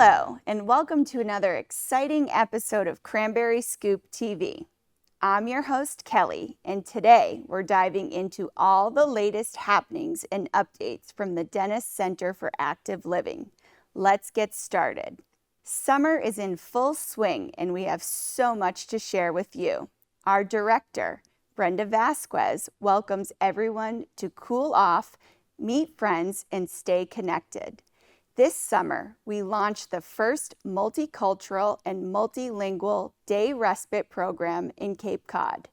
Hello, and welcome to another exciting episode of Cranberry Scoop TV. I'm your host, Kelly, and today we're diving into all the latest happenings and updates from the Dennis Center for Active Living. Let's get started. Summer is in full swing, and we have so much to share with you. Our director, Brenda Vasquez, welcomes everyone to cool off, meet friends, and stay connected. This summer, we launched the first multicultural and multilingual day respite program in Cape Cod.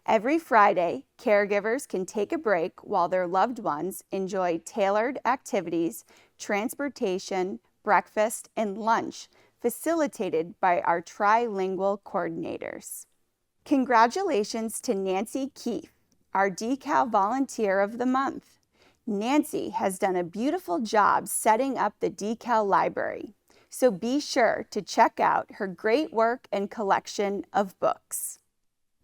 Every Friday, caregivers can take a break while their loved ones enjoy tailored activities, transportation, breakfast, and lunch facilitated by our trilingual coordinators. Congratulations to Nancy Keefe, our Decal Volunteer of the Month. Nancy has done a beautiful job setting up the Decal Library, so be sure to check out her great work and collection of books.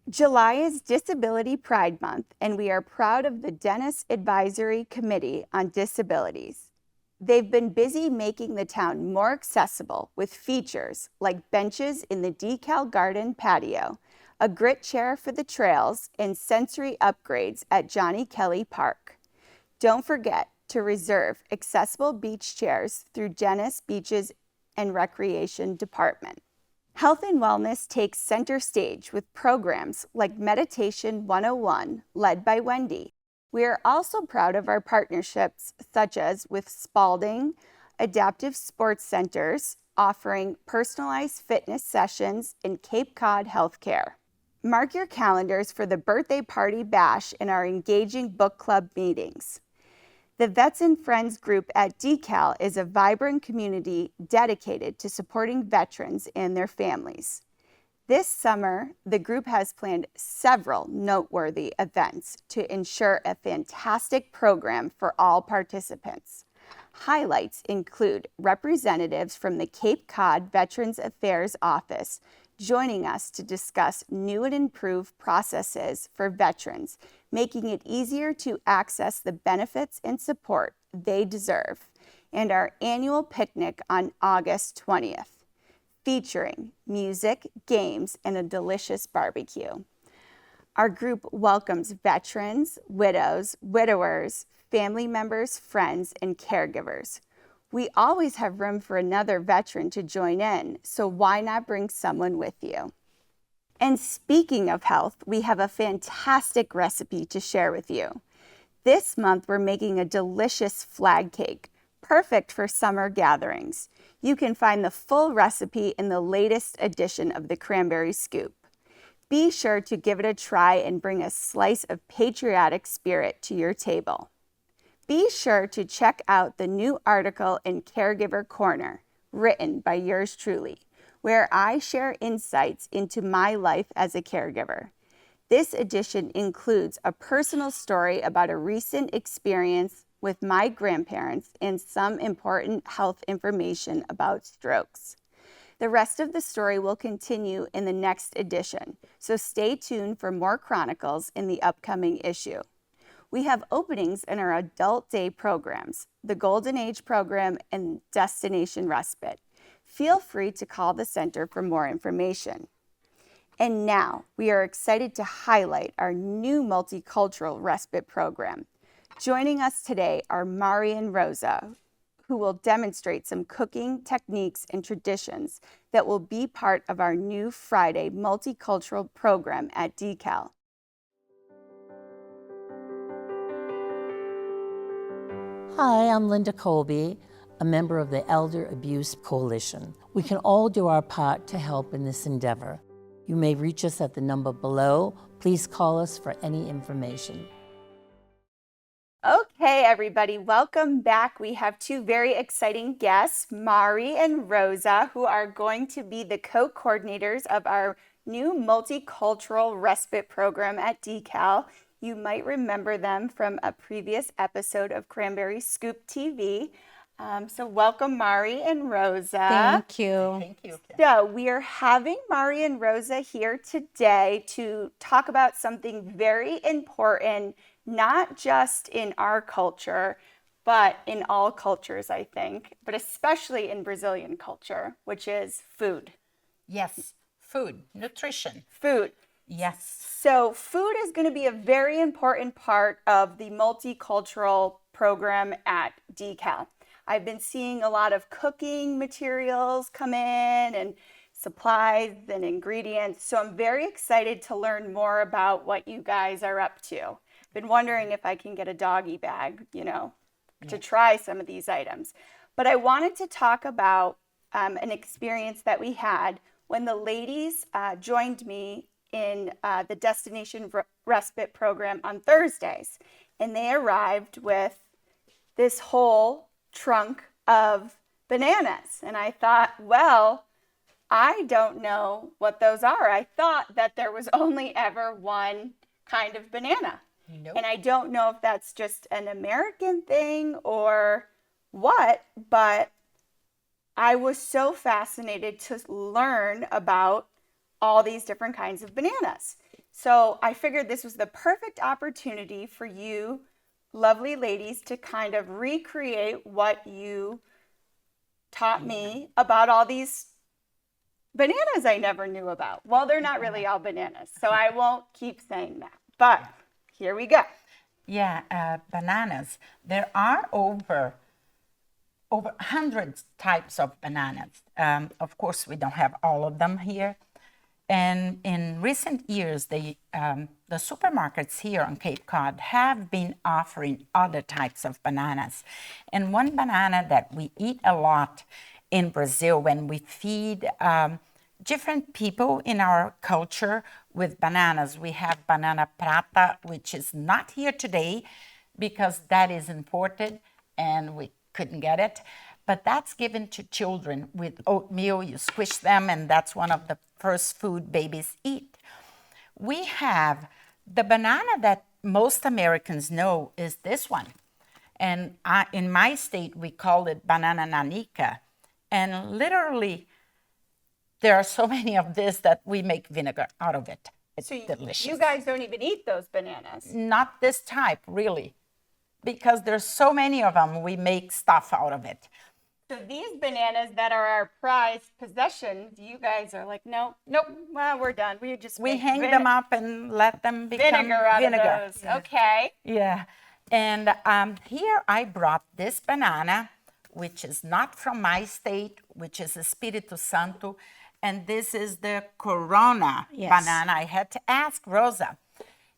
July is Disability Pride Month, and we are proud of the Dennis Advisory Committee on Disabilities. They've been busy making the town more accessible with features like benches in the Decal Garden patio, a grit chair for the trails, and sensory upgrades at Johnny Kelly Park. Don't forget to reserve accessible beach chairs through Dennis Beaches and Recreation Department. Health and wellness takes center stage with programs like Meditation 101, led by Wendy. We are also proud of our partnerships such as with Spalding Adaptive Sports Centers, offering personalized fitness sessions in Cape Cod Healthcare. Mark your calendars for the birthday party bash and our engaging book club meetings. The Vets and Friends group at Decal is a vibrant community dedicated to supporting veterans and their families. This summer, the group has planned several noteworthy events to ensure a fantastic program for all participants. Highlights include representatives from the Cape Cod Veterans Affairs Office joining us to discuss new and improved processes for veterans, making it easier to access the benefits and support they deserve, and our annual picnic on August 20th, featuring music, games, and a delicious barbecue. Our group welcomes veterans, widows, widowers, family members, friends, and caregivers. We always have room for another veteran to join in, so why not bring someone with you? And speaking of health, we have a fantastic recipe to share with you. This month, we're making a delicious flag cake, perfect for summer gatherings. You can find the full recipe in the latest edition of the Cranberry Scoop. Be sure to give it a try and bring a slice of patriotic spirit to your table. Be sure to check out the new article in Caregiver Corner, written by yours truly, where I share insights into my life as a caregiver. This edition includes a personal story about a recent experience with my grandparents and some important health information about strokes. The rest of the story will continue in the next edition, so stay tuned for more chronicles in the upcoming issue. We have openings in our adult day programs, the Golden Age program and Destination Respite. Feel free to call the center for more information. And now we are excited to highlight our new multicultural respite program. Joining us today are Mari and Rosa, who will demonstrate some cooking techniques and traditions that will be part of our new Friday multicultural program at Decal. Hi, I'm Linda Colby, a member of the Elder Abuse Coalition. We can all do our part to help in this endeavor. You may reach us at the number below. Please call us for any information. Okay, everybody, welcome back. We have two very exciting guests, Mari and Rosa, who are going to be the co-coordinators of our new multicultural respite program at Decal. You might remember them from a previous episode of Cranberry Scoop TV. So welcome, Mari and Rosa. Thank you. Thank you. So we are having Mari and Rosa here today to talk about something very important, not just in our culture, but in all cultures, I think, but especially in Brazilian culture, which is food. Yes, food, nutrition. Food. Yes. So, food is going to be a very important part of the multicultural program at DeCal. I've been seeing a lot of cooking materials come in and supplies and ingredients. So, I'm very excited to learn more about what you guys are up to. Been wondering if I can get a doggy bag, to try some of these items. But I wanted to talk about an experience that we had when the ladies joined me in the Destination Respite program on Thursdays. And they arrived with this whole trunk of bananas. And I thought, well, I don't know what those are. I thought that there was only ever one kind of banana. Nope. And I don't know if that's just an American thing or what, but I was so fascinated to learn about all these different kinds of bananas. So I figured this was the perfect opportunity for you, lovely ladies, to kind of recreate what you taught me about all these bananas I never knew about. Well, they're not really all bananas, so I won't keep saying that. But here we go. Yeah, bananas. There are over 100 types of bananas. Of course, we don't have all of them here. And in recent years, the supermarkets here on Cape Cod have been offering other types of bananas. And one banana that we eat a lot in Brazil when we feed different people in our culture with bananas. We have banana prata, which is not here today because that is imported and we couldn't get it. But that's given to children with oatmeal. You squish them, and that's one of the first food babies eat. We have the banana that most Americans know is this one. And in my state, we call it banana nanica. And literally, there are so many of this that we make vinegar out of it. It's delicious. You guys don't even eat those bananas. Not this type, really. Because there's so many of them, we make stuff out of it. So these bananas that are our prized possessions, you guys are like, nope, well, we're done. We hang them up and let them become vinegar out of those. Yeah. Okay. Yeah. And here I brought this banana, which is not from my state, which is Espírito Santo. And this is the Corona banana. I had to ask Rosa.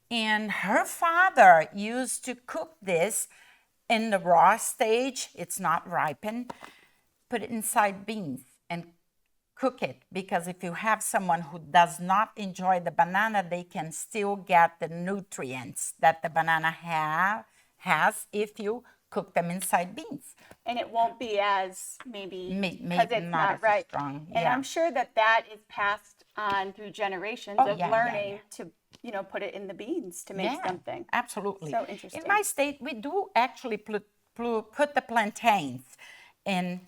And her father used to cook this in the raw stage. It's not ripened. Put it inside beans and cook it. Because if you have someone who does not enjoy the banana, they can still get the nutrients that the banana has if you cook them inside beans. And it won't be as maybe because it's not right. Strong. And I'm sure that is passed on through generations of learning to put it in the beans to make something. Absolutely. So interesting. In my state, we do actually put the plantains in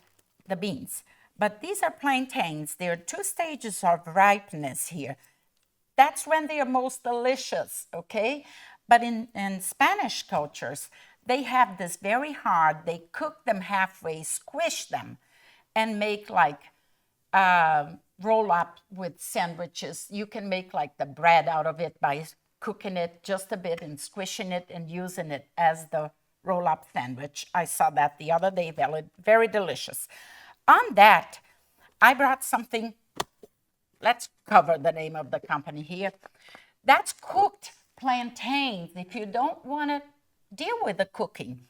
the beans. But these are plantains. There are 2 stages of ripeness here. That's when they are most delicious, okay? But in Spanish cultures, they have this very hard. They cook them halfway, squish them, and make like roll up with sandwiches. You can make like the bread out of it by cooking it just a bit and squishing it and using it as the roll up sandwich. I saw that the other day, very delicious. On that, I brought something, let's cover the name of the company here. That's cooked plantains. If you don't want to deal with the cooking,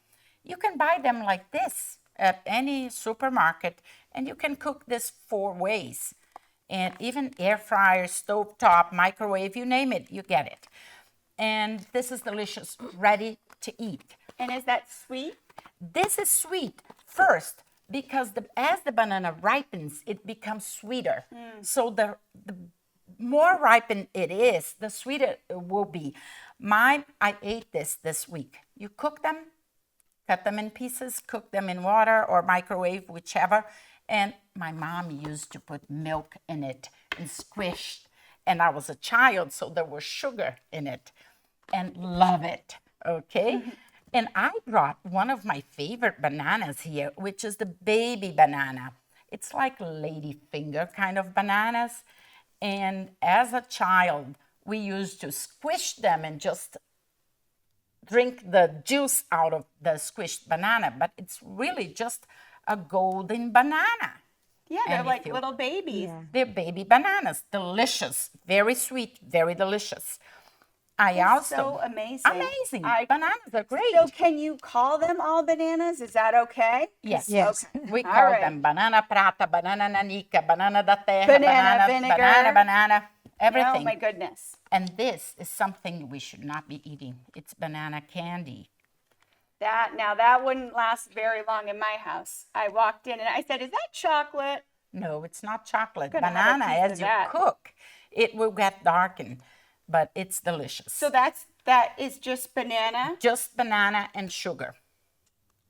you can buy them like this at any supermarket, and you can cook this 4 ways. And even air fryer, stove top, microwave, you name it, you get it. And this is delicious, ready to eat. And is that sweet? This is sweet first because as the banana ripens, it becomes sweeter. So the more ripened it is, the sweeter it will be. I ate this week. You cook them, cut them in pieces, cook them in water or microwave, whichever. And my mom used to put milk in it and squish. And I was a child, so there was sugar in it. And love it, okay? And I brought one of my favorite bananas here, which is the baby banana. It's like ladyfinger kind of bananas. And as a child, we used to squish them and just drink the juice out of the squished banana, but it's really just a golden banana. Yeah, they're And if like you- little babies. They're baby bananas, delicious, very sweet, very delicious. I It's also so amazing. amazing. Bananas are great. So can you call them all bananas? Is that okay? Yes. Yes. Okay. We All call right. them banana prata, banana nanica, banana da terra, Banana vinegar. banana, everything. Oh my goodness. And this is something we should not be eating. It's banana candy. That wouldn't last very long in my house. I walked in and I said, "Is that chocolate?" No, it's not chocolate. Gonna have a Banana, piece of as you that. cook, it will get darkened, but it's delicious. So that is just banana. Just banana and sugar.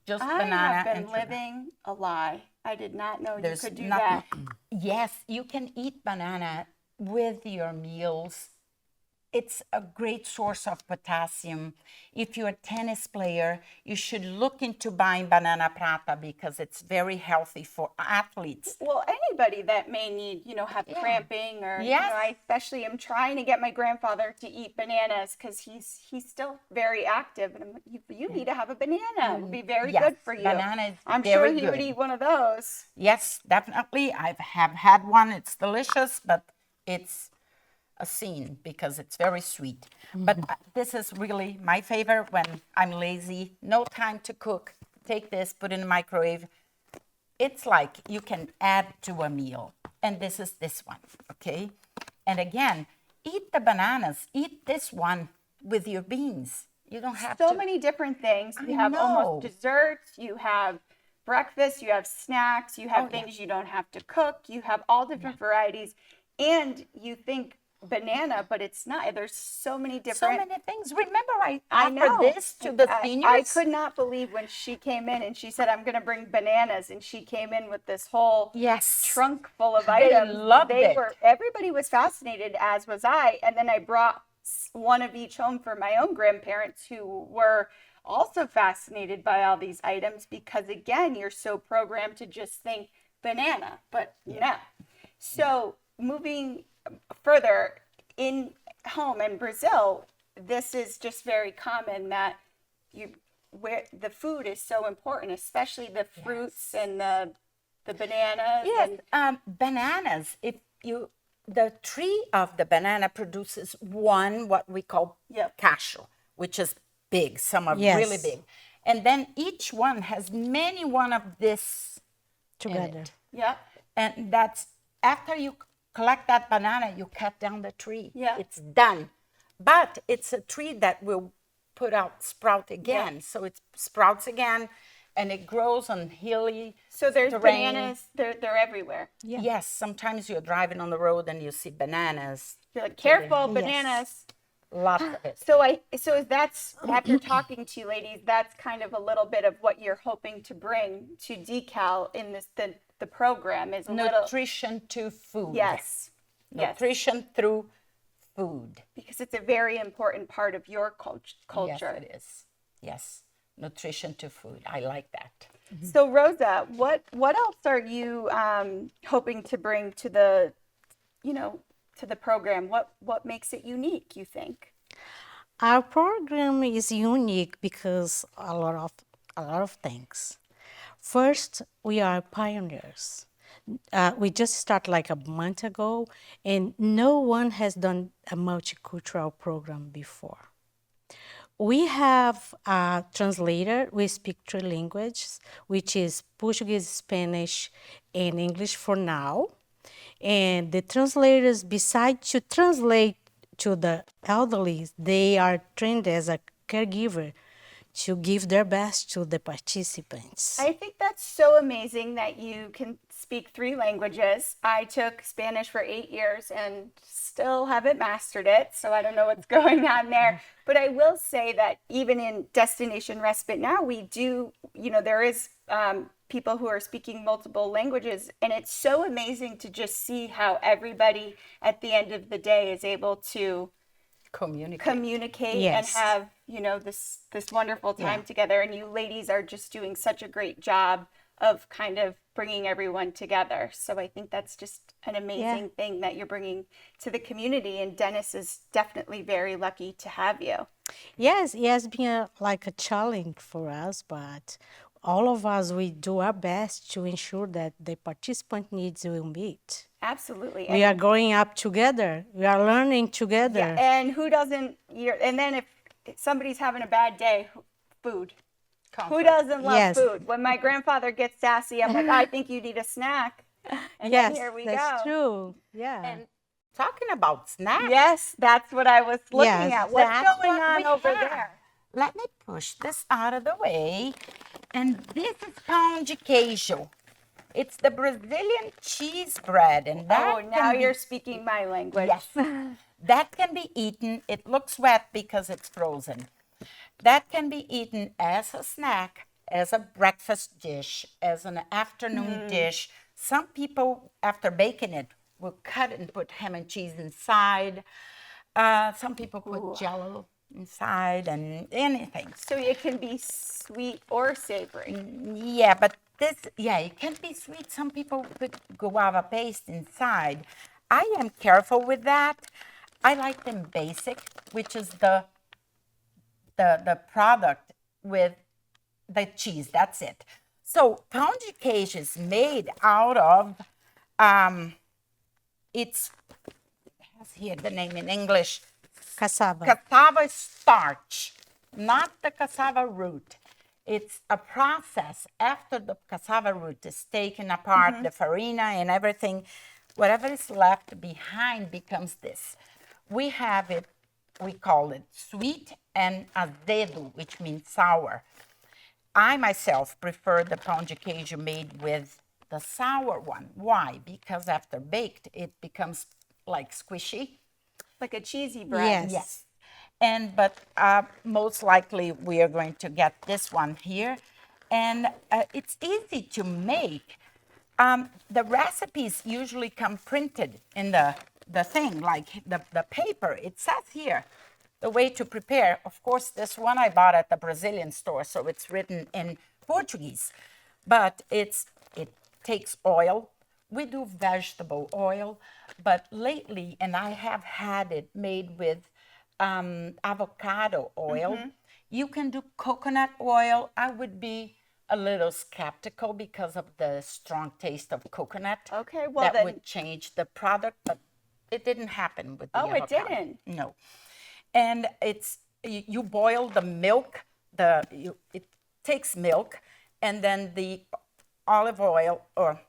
Just I banana have been and sugar. living a lie. I did not know There's you could do nothing. that. Yes, you can eat banana with your meals. It's a great source of potassium. If you're a tennis player, you should look into buying banana prata because it's very healthy for athletes. Well, anybody that may need, have cramping or, Yes. I especially am trying to get my grandfather to eat bananas because he's still very active. And I'm like, you need to have a banana. It would be very Yes, good for you. banana is I'm very sure he would good. eat one of those. Yes, definitely. I have had one. It's delicious, but it's a scene because it's very sweet. But this is really my favorite when I'm lazy, no time to cook. Take this, put it in the microwave. It's like you can add to a meal. And this is this one, okay? And again, eat the bananas. Eat this one with your beans. You don't have So to. many different things. You I have know. almost desserts, you have breakfast, you have snacks, you have Oh, yeah. things you don't have to cook, you have all different varieties. And you think banana, but it's not. There's so many So different. many things. Remember, I I offered know. this to the I seniors. could not believe when she came in and she said, "I'm going to bring bananas," and she came in with this whole Yes. trunk full of They items. loved it. Everybody was fascinated, as was I. And then I brought one of each home for my own grandparents who were also fascinated by all these items because, again, you're so programmed to just think banana, but no. So moving further in home in Brazil, this is just very common that where the food is so important, especially the fruits and the bananas. Yes, And bananas. The tree of the banana produces one what we call Yep. cacho, which is big. Some are Yes. really big, and then each one has many one of this in Together. it. yeah, And that's after you collect that banana, you cut down the tree. Yeah. It's done, but it's a tree that will put out sprout again. So it sprouts again, and it grows on hilly. so there's terrain. bananas. They're everywhere. Yes, sometimes you're driving on the road and you see bananas. You're like, careful, bananas. Lots of it. So that's after talking to you ladies, that's kind of a little bit of what you're hoping to bring to Decal in this the program is a little Nutrition to food. yes. Yes. Nutrition through food. Because it's a very important part of your culture. Yes, it is. Yes. Nutrition to food. I like that. So Rosa, what else are you hoping to bring to the to the program? What makes it unique, you think? Our program is unique because a lot of things. First, we are pioneers. We just started like a month ago, and no one has done a multicultural program before. We have a translator. We speak three languages, which is Portuguese, Spanish, and English for now. And the translators, besides to translate to the elderly, they are trained as a caregiver to give their best to the participants. I think that's so amazing that you can speak three languages. I took Spanish for 8 years and still haven't mastered it, so I don't know what's going on there. But I will say that even in Destination Respite now, we do, there is people who are speaking multiple languages, and it's so amazing to just see how everybody at the end of the day is able to communicate. and Yes. have, this wonderful time together. And you ladies are just doing such a great job of kind of bringing everyone together. So I think that's just an amazing thing that you're bringing to the community. And Dennis is definitely very lucky to have you. Yes, it has been like a challenge for us, but all of us, we do our best to ensure that the participant needs will meet. Absolutely. We are growing up together. We are learning Yeah, together. and who doesn't? And then if somebody's having a bad day, food. Who doesn't love Yes. food? When my grandfather gets sassy, I'm like, I think you need a snack. And Yes, then here we that's go. true. Yeah. And talking about snacks, Yes, that's what I was looking Yes. at. What's that's going what on we over have. there? Let me push this out of the way. And this is pão de queijo. It's the Brazilian cheese bread. And that Oh, now can you're be, speaking my language. yes, that can be eaten. It looks wet because it's frozen. That can be eaten as a snack, as a breakfast dish, as an afternoon dish. Some people, after baking it, will cut it and put ham and cheese inside. Some people put jello inside and anything. So it can be sweet or savory. Yeah, but it can be sweet. Some people put guava paste inside. I am careful with that. I like them basic, which is the product with the cheese. That's it. So pão de queijo is made out of it has here the name in English, Cassava. cassava starch, not the cassava root. It's a process after the cassava root is taken apart, the farina and everything, whatever is left behind becomes this. We have it, we call it sweet and azedo, which means sour. I myself prefer the pão de queijo made with the sour one. Why? Because after baked, it becomes like squishy. Like a cheesy bread. Yes. But most likely we are going to get this one here. And it's easy to make. The recipes usually come printed in the thing, like the paper. It says here the way to prepare. Of course, this one I bought at the Brazilian store, so it's written in Portuguese. But it takes oil. We do vegetable oil, but lately, and I have had it made with avocado oil. You can do coconut oil. I would be a little skeptical because of the strong taste of coconut. Okay, well that then- would change the product, but it didn't happen with the Oh, it avocado. didn't? No. And it's you boil the milk. It takes milk, and then the olive oil, or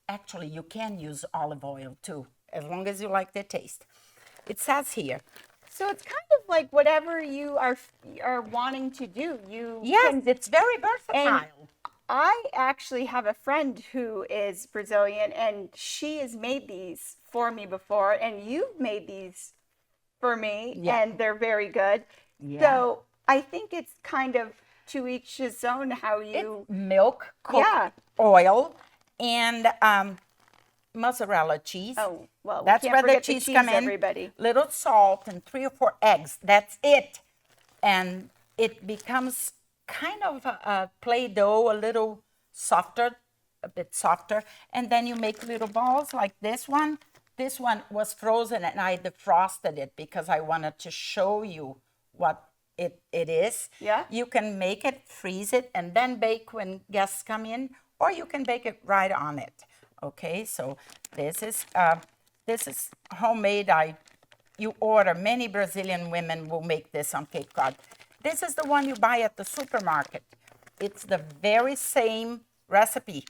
actually you can use olive oil too, as long as you like the taste. It says here. So it's kind of like whatever you are wanting to do. Yes, it's very versatile. I actually have a friend who is Brazilian, and she has made these for me before, and you've made these for me, and they're very good. Yeah. So I think it's kind of to each his own how you. It's milk, Yeah. oil, and mozzarella cheese. Oh, well, we That's can't where the forget the cheese cheese, come in. everybody. Little salt and 3 or 4 eggs. That's it. And it becomes kind of a Play-Doh, a little softer, a bit softer. And then you make little balls like this one. This one was frozen and I defrosted it because I wanted to show you what it is. Yeah. You can make it, freeze it, and then bake when guests come in, or you can bake it right on it. Okay, so this is homemade. You order. Many Brazilian women will make this on Cape Cod. This is the one you buy at the supermarket. It's the very same recipe.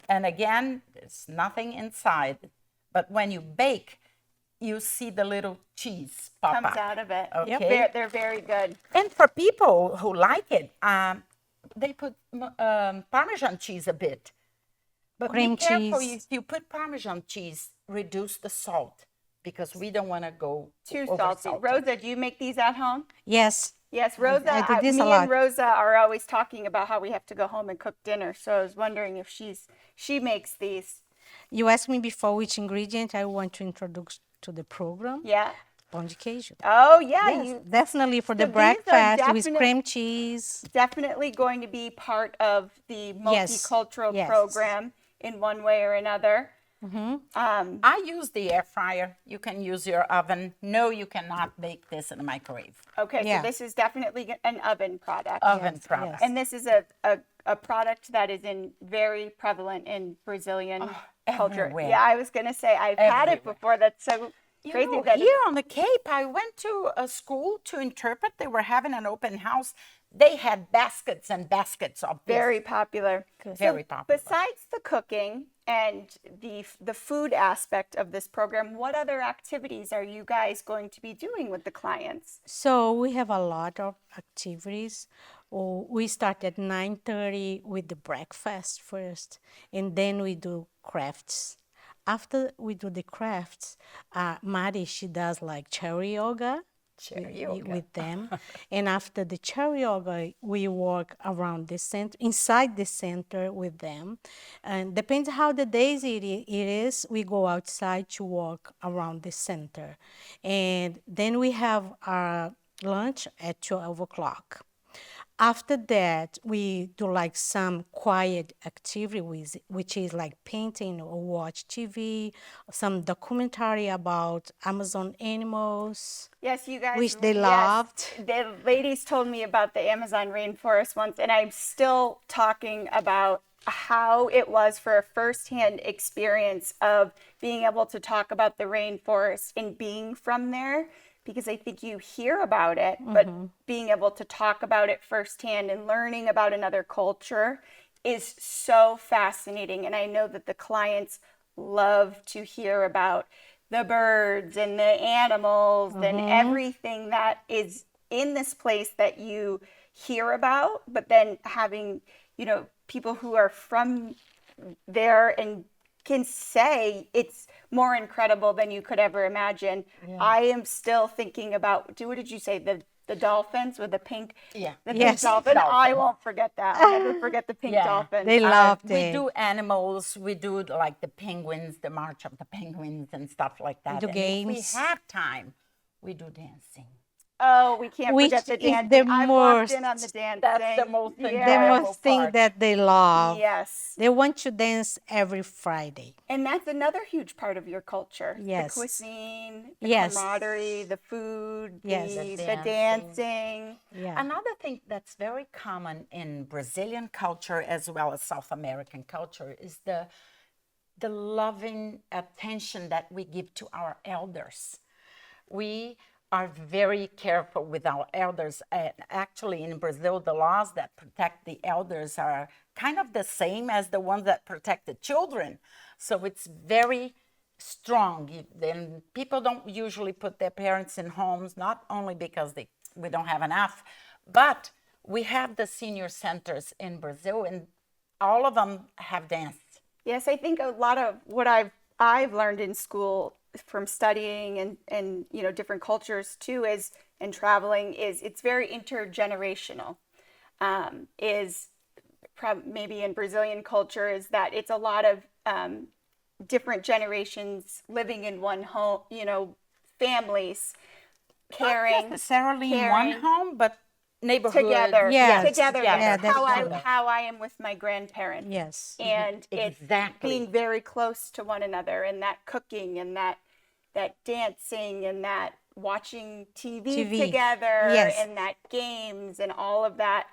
And again, there's nothing inside. But when you bake, you see the little cheese pop Comes up. out of it. Okay. They're very good. And for people who like it, they put Parmesan cheese a bit. But Cream be careful, cheese. if you put Parmesan cheese, reduce the salt because we don't want to go Too over salty. salted. Rosa, do you make these at home? Yes. Yes, Rosa. I do this me a lot. and Rosa are always talking about how we have to go home and cook dinner. So I was wondering if she makes these. You asked me before which ingredient I want to introduce to the program. Yeah. sponge cajun. Oh yeah, Yes, definitely for the so these are breakfast with definite- cream cheese. definitely going to be part of the Yes, multicultural yes. program in one way or another. I use the air fryer. You can use your oven. No, you cannot bake this in a microwave. Okay, so Yeah. this is definitely an oven product. Oven Yes, product. yes. And this is a product that is very prevalent in Brazilian culture. everywhere. Yeah, I was going to say, I've had it Everywhere. before. That's so You crazy. know, that here on the Cape, I went to a school to interpret. They were having an open house. They had baskets and baskets of this. very popular. Very popular. Besides the cooking and the food aspect of this program, what other activities are you guys going to be doing with the clients? So we have a lot of activities. Oh, we start at 9:30 with the breakfast first, and then we do crafts. After we do the crafts, Mari, she does like cherry yoga. Cherry yoga. With them. And after the cherry yoga, we walk around the center, inside the center with them. And depends how the days it is, we go outside to walk around the center. And then we have our lunch at 12 o'clock. After that, we do like some quiet activity, which is like painting or watch TV, some documentary about Amazon animals, Yes, you guys. which they yes, loved. The ladies told me about the Amazon rainforest once, and I'm still talking about how it was for a firsthand experience of being able to talk about the rainforest and being from there. Because I think you hear about it, but being able to talk about it firsthand and learning about another culture is so fascinating. And I know that the clients love to hear about the birds and the animals and everything that is in this place that you hear about, but then having, people who are from there and can say it's more incredible than you could ever imagine. I am still thinking about, what did you say? The dolphins with the pink, Yeah. the Yes. pink dolphin. Dolphin. I won't forget that. I'll never forget the pink Yeah. dolphin. They loved We it. do animals. We do like the penguins, the March of the Penguins and stuff like that. do And games. If we have time, we do dancing. Oh, we can't Which forget the is dancing. the I've walked in most- on the dancing. That's the most The enjoyable most thing part. that they love. Yes. They want to dance every Friday. And that's another huge part of your culture. Yes. The cuisine, the Yes. camaraderie, the food, Yes. the dancing. Yeah. Another thing that's very common in Brazilian culture as well as South American culture is the loving attention that we give to our elders. We are very careful with our elders. Actually, in Brazil, the laws that protect the elders are kind of the same as the ones that protect the children. So it's very strong. Then people don't usually put their parents in homes, not only because we don't have enough, but we have the senior centers in Brazil, and all of them have danced. Yes, I think a lot of what I've learned in school from studying and different cultures too is and traveling is it's very intergenerational. Maybe in Brazilian culture is that it's a lot of different generations living in one home, families caring Not necessarily in caring one home, but neighborhood. together. Yes. Together. Yeah, that's How I am with my grandparents. Yes. And it's Exactly. being very close to one another, and that cooking and that dancing and that watching TV. together Yes. and that games and all of that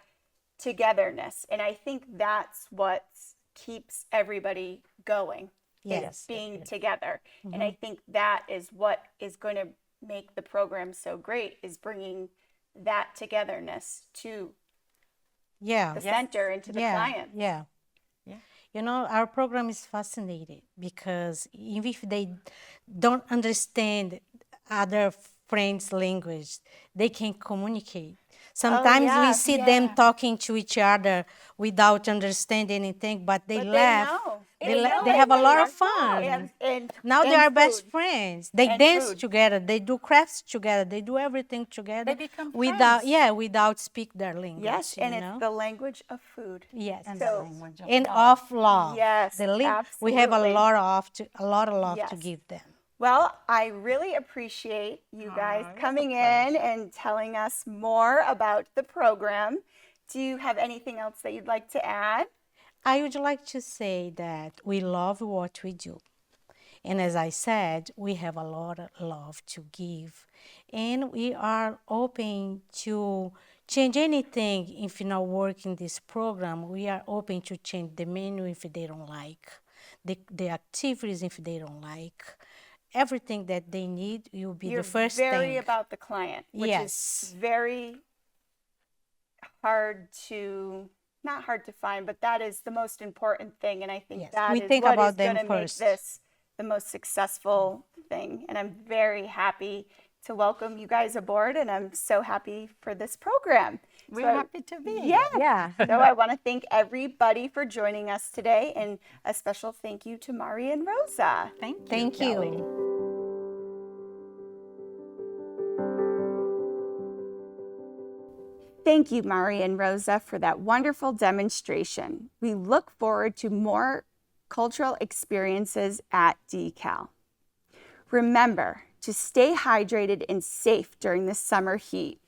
togetherness. And I think that's what keeps everybody going. Yes. Is being together. And I think that is what is going to make the program so great, is bringing that togetherness to Yeah. the center and to the client. Yeah. Our program is fascinating because even if they don't understand other friends' language, they can communicate. Sometimes we see them talking to each other without understanding anything, but they laugh. know. They have a lot of fun. And Now they and are best food. friends. They And dance food. together. They do crafts together. They do everything together. They become without friends. without speak their language. Yes, and you it's know? the language of food. Yes. And So- the language of And love. of love. Yes, We have a absolutely. lot of love to Yes. give them. Well, I really appreciate you guys coming in and telling us more about the program. Do you have anything else that you'd like to add? I would like to say that we love what we do. And as I said, we have a lot of love to give. And we are open to change anything if you not work in this program. We are open to change the menu if they don't like, the activities if they don't like. Everything that they need will be You're the first very thing. about the client, which Yes. is very hard to, not hard to find, but that is the most important thing. And I think Yes, that we is think what is about them going to make first. this the most successful thing. And I'm very happy to welcome you guys aboard, and I'm so happy for this program. We're happy to be here. Yeah. Yeah. So I want to thank everybody for joining us today, and a special thank you to Mari and Rosa. Thank you. Thank you, Mari and Rosa, for that wonderful demonstration. We look forward to more cultural experiences at DECAL. Remember to stay hydrated and safe during the summer heat.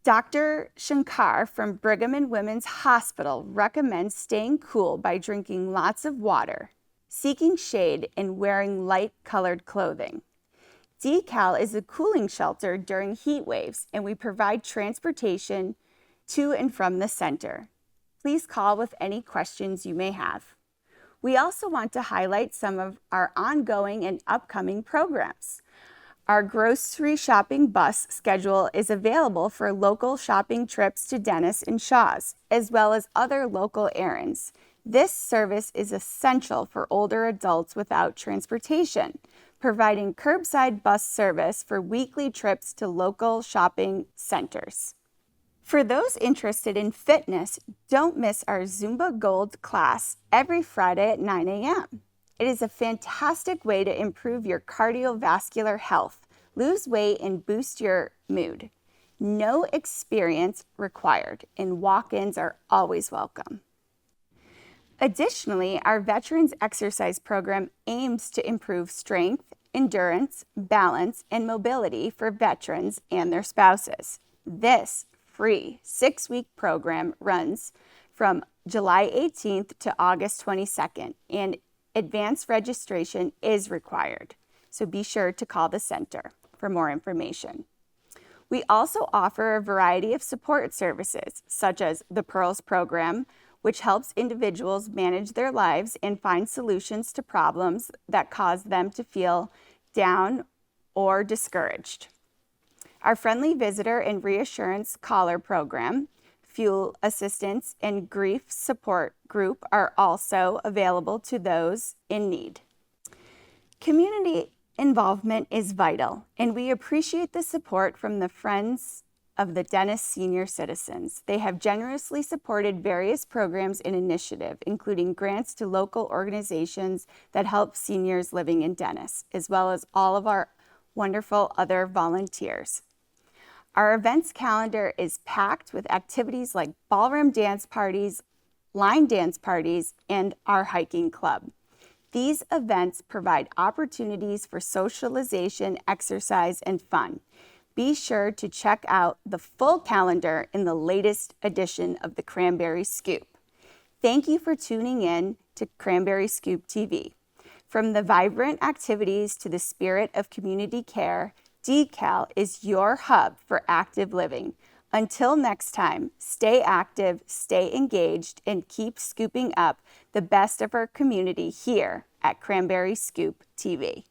Dr. Shankar from Brigham and Women's Hospital recommends staying cool by drinking lots of water, seeking shade, and wearing light-colored clothing. DECAL is a cooling shelter during heat waves, and we provide transportation to and from the center. Please call with any questions you may have. We also want to highlight some of our ongoing and upcoming programs. Our grocery shopping bus schedule is available for local shopping trips to Dennis and Shaw's, as well as other local errands. This service is essential for older adults without transportation, providing curbside bus service for weekly trips to local shopping centers. For those interested in fitness, don't miss our Zumba Gold class every Friday at 9 a.m. It is a fantastic way to improve your cardiovascular health, lose weight, and boost your mood. No experience required, and walk-ins are always welcome. Additionally, our Veterans Exercise Program aims to improve strength, endurance, balance, and mobility for veterans and their spouses. This free 6-week program runs from July 18th to August 22nd, and advanced registration is required. So be sure to call the center for more information. We also offer a variety of support services, such as the Pearls program, which helps individuals manage their lives and find solutions to problems that cause them to feel down or discouraged. Our Friendly Visitor and Reassurance Caller program, Fuel Assistance, and Grief Support Group are also available to those in need. Community involvement is vital, and we appreciate the support from the Friends of the Dennis Senior Citizens. They have generously supported various programs and initiatives, including grants to local organizations that help seniors living in Dennis, as well as all of our wonderful other volunteers. Our events calendar is packed with activities like ballroom dance parties, line dance parties, and our hiking club. These events provide opportunities for socialization, exercise, and fun. Be sure to check out the full calendar in the latest edition of the Cranberry Scoop. Thank you for tuning in to Cranberry Scoop TV. From the vibrant activities to the spirit of community care, DECAL is your hub for active living. Until next time, stay active, stay engaged, and keep scooping up the best of our community here at Cranberry Scoop TV.